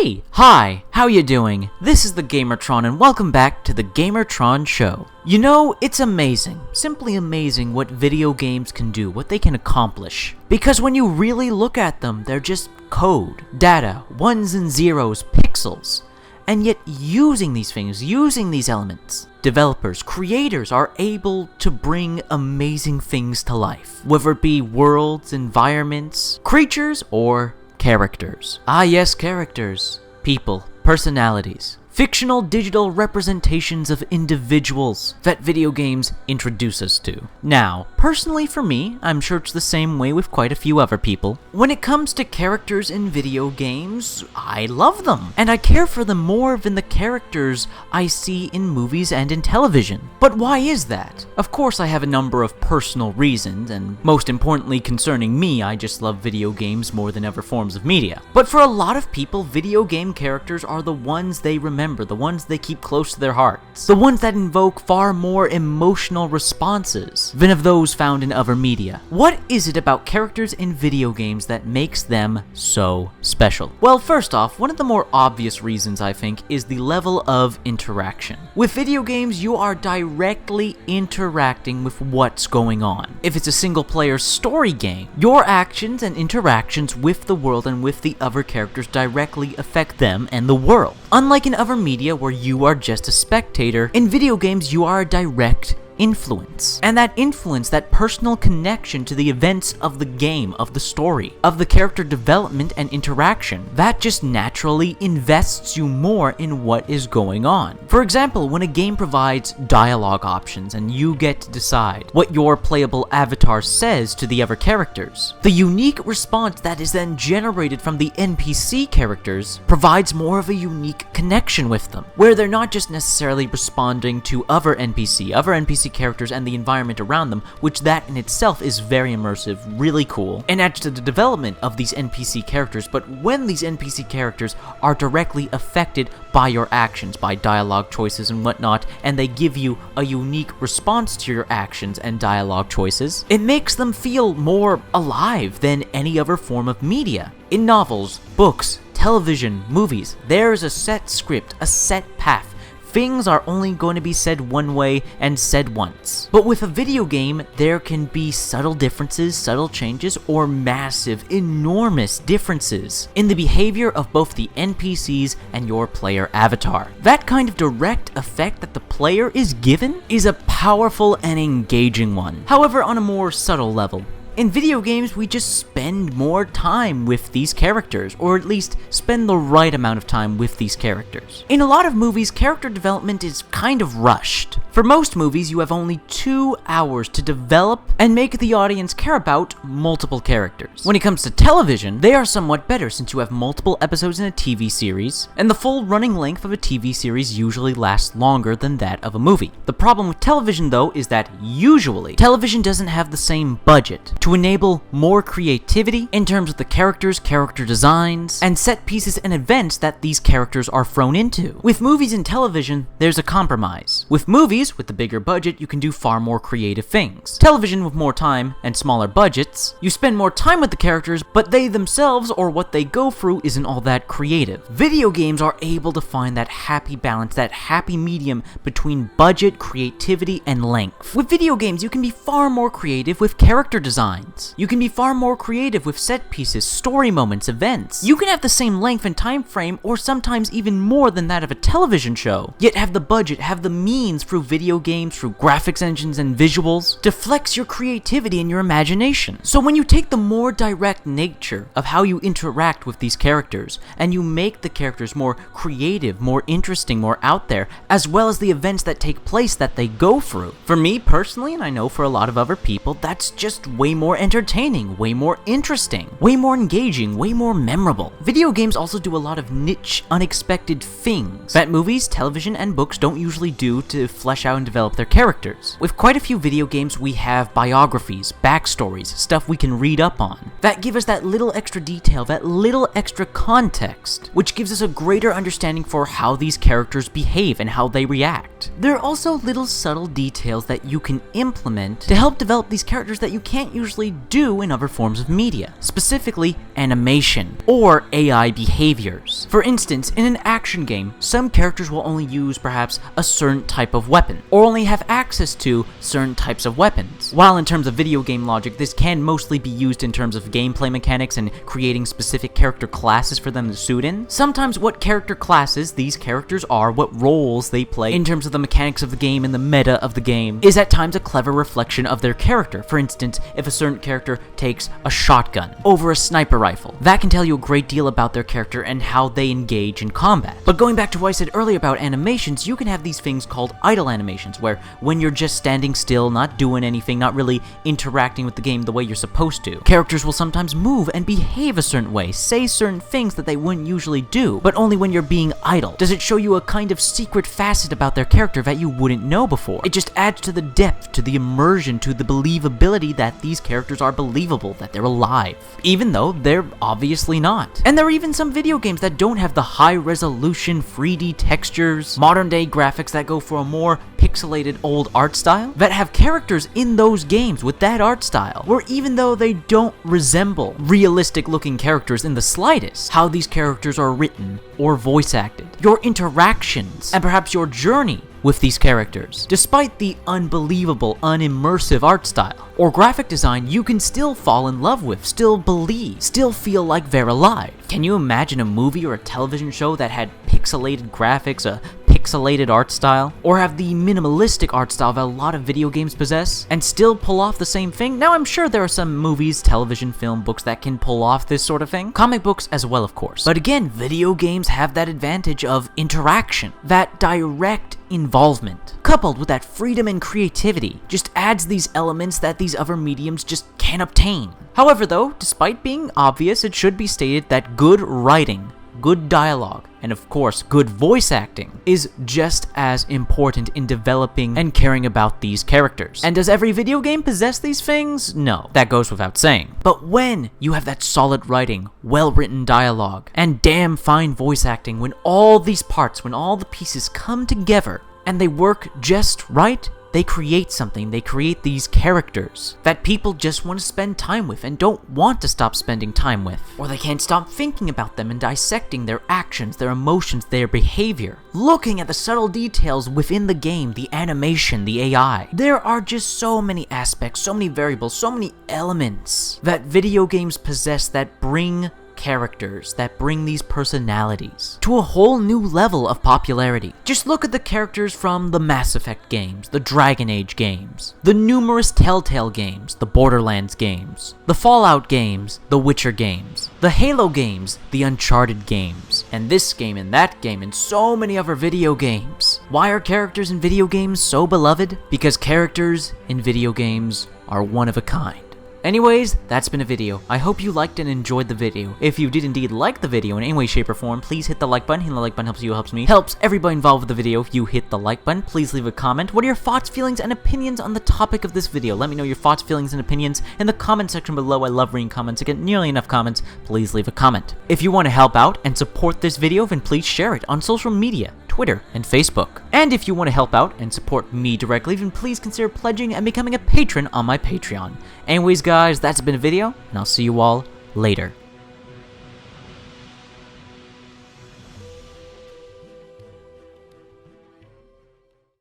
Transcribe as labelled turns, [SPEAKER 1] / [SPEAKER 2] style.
[SPEAKER 1] Hi, how you doing? This is the Gamertron and welcome back to the Gamertron Show. You know, it's amazing, simply amazing what video games can do, what they can accomplish. Because when you really look at them, they're just code, data, ones and zeros, pixels. And yet using these things, using these elements, developers, creators are able to bring amazing things to life. Whether it be worlds, environments, creatures, or characters. Ah yes, characters. People, personalities. Fictional digital representations of individuals that video games introduce us to. Now, personally for me, I'm sure it's the same way with quite a few other people. When it comes to characters in video games, I love them, and I care for them more than the characters I see in movies and in television. But why is that? Of course I have a number of personal reasons, and most importantly concerning me, I just love video games more than other forms of media. But for a lot of people, video game characters are the ones they remember, the ones they keep close to their hearts, the ones that invoke far more emotional responses than of those found in other media. What is it about characters in video games that makes them so special? Well, first off, one of the more obvious reasons I think is the level of interaction. With video games, you are directly interacting with what's going on. If it's a single-player story game, your actions and interactions with the world and with the other characters directly affect them and the world. Unlike in other media where you are just a spectator, in video games you are a direct influence. And that influence, that personal connection to the events of the game, of the story, of the character development and interaction, that just naturally invests you more in what is going on. For example, when a game provides dialogue options and you get to decide what your playable avatar says to the other characters, the unique response that is then generated from the NPC characters provides more of a unique connection with them, where they're not just necessarily responding to other NPC characters and the environment around them, which that in itself is very immersive, really cool, and adds to the development of these NPC characters. But when these NPC characters are directly affected by your actions, by dialogue choices and whatnot, and they give you a unique response to your actions and dialogue choices, it makes them feel more alive than any other form of media. In novels, books, television, movies, there's a set script, a set path. Things are only going to be said one way and said once. But with a video game, there can be subtle differences, subtle changes, or massive, enormous differences in the behavior of both the NPCs and your player avatar. That kind of direct effect that the player is given is a powerful and engaging one. However, on a more subtle level, in video games, we just spend more time with these characters, or at least spend the right amount of time with these characters. In a lot of movies, character development is kind of rushed. For most movies, you have only 2 hours to develop and make the audience care about multiple characters. When it comes to television, they are somewhat better since you have multiple episodes in a TV series, and the full running length of a TV series usually lasts longer than that of a movie. The problem with television, though, is that usually, television doesn't have the same budget to enable more creativity in terms of the characters, character designs, and set pieces and events that these characters are thrown into. With movies and television, there's a compromise. With movies, with the bigger budget, you can do far more creative things. Television, with more time and smaller budgets, you spend more time with the characters, but they themselves, or what they go through, isn't all that creative. Video games are able to find that happy balance, that happy medium between budget, creativity, and length. With video games, you can be far more creative with character design. You can be far more creative with set pieces, story moments, events. You can have the same length and time frame, or sometimes even more than that of a television show, yet have the budget, have the means through video games, through graphics engines and visuals, to flex your creativity and your imagination. So when you take the more direct nature of how you interact with these characters, and you make the characters more creative, more interesting, more out there, as well as the events that take place that they go through, for me personally, and I know for a lot of other people, that's just way more entertaining, way more interesting, way more engaging, way more memorable. Video games also do a lot of niche, unexpected things that movies, television, and books don't usually do to flesh out and develop their characters. With quite a few video games, we have biographies, backstories, stuff we can read up on, that give us that little extra detail, that little extra context, which gives us a greater understanding for how these characters behave and how they react. perfect. There are also little subtle details that you can implement to help develop these characters that you can't usually do in other forms of media, specifically animation or AI behaviors. For instance, in an action game, some characters will only use perhaps a certain type of weapon, or only have access to certain types of weapons. While in terms of video game logic, this can mostly be used in terms of gameplay mechanics and creating specific character classes for them to suit in. Sometimes what character classes these characters are, what roles they play in terms of the mechanics of the game and the meta of the game, is at times a clever reflection of their character. For instance, if a certain character takes a shotgun over a sniper rifle, that can tell you a great deal about their character and how they engage in combat. But going back to what I said earlier about animations, you can have these things called idle animations, where when you're just standing still, not doing anything, not really interacting with the game the way you're supposed to, characters will sometimes move and behave a certain way, say certain things that they wouldn't usually do, but only when you're being idle. Does it show you a kind of secret facet about their character that you wouldn't know before? It just adds to the depth, to the immersion, to the believability that these characters are believable, that they're alive, even though they're obviously not. And there are even some video games that don't have the high-resolution 3D textures, modern-day graphics that go for a more pixelated old art style, that have characters in those games with that art style, where even though they don't resemble realistic-looking characters in the slightest, how these characters are written or voice acted, your interactions, and perhaps your journey with these characters, despite the unbelievable, unimmersive art style or graphic design, you can still fall in love with, still believe, still feel like they're alive. Can you imagine a movie or a television show that had pixelated graphics, a pixelated art style, or have the minimalistic art style that a lot of video games possess, and still pull off the same thing? Now, I'm sure there are some movies, television, film, books that can pull off this sort of thing. Comic books as well, of course. But again, video games have that advantage of interaction, that direct involvement, coupled with that freedom and creativity, just adds these elements that these other mediums just can't obtain. However though, despite being obvious, it should be stated that good writing, good dialogue, and of course good voice acting is just as important in developing and caring about these characters. And does every video game possess these things? No, that goes without saying. But when you have that solid writing, well-written dialogue, and damn fine voice acting, when all these parts, when all the pieces come together and they work just right, they create something. They create these characters that people just want to spend time with and don't want to stop spending time with. Or they can't stop thinking about them and dissecting their actions, their emotions, their behavior. Looking at the subtle details within the game, the animation, the AI. There are just so many aspects, so many variables, so many elements that video games possess that bring characters, that bring these personalities to a whole new level of popularity. Just look at the characters from the Mass Effect games, the Dragon Age games, the numerous Telltale games, the Borderlands games, the Fallout games, the Witcher games, the Halo games, the Uncharted games, and this game and that game and so many other video games. Why are characters in video games so beloved? Because characters in video games are one of a kind. Anyways, that's been a video. I hope you liked and enjoyed the video. If you did indeed like the video in any way, shape, or form, please hit the like button. Hitting the like button helps you, helps me, helps everybody involved with the video. If you hit the like button, please leave a comment. What are your thoughts, feelings, and opinions on the topic of this video? Let me know your thoughts, feelings, and opinions in the comment section below. I love reading comments. I get nearly enough comments. Please leave a comment. If you want to help out and support this video, then please share it on social media, Twitter, and Facebook. And if you want to help out and support me directly, then please consider pledging and becoming a patron on my Patreon. Anyways, guys, that's been a video, and I'll see you all later.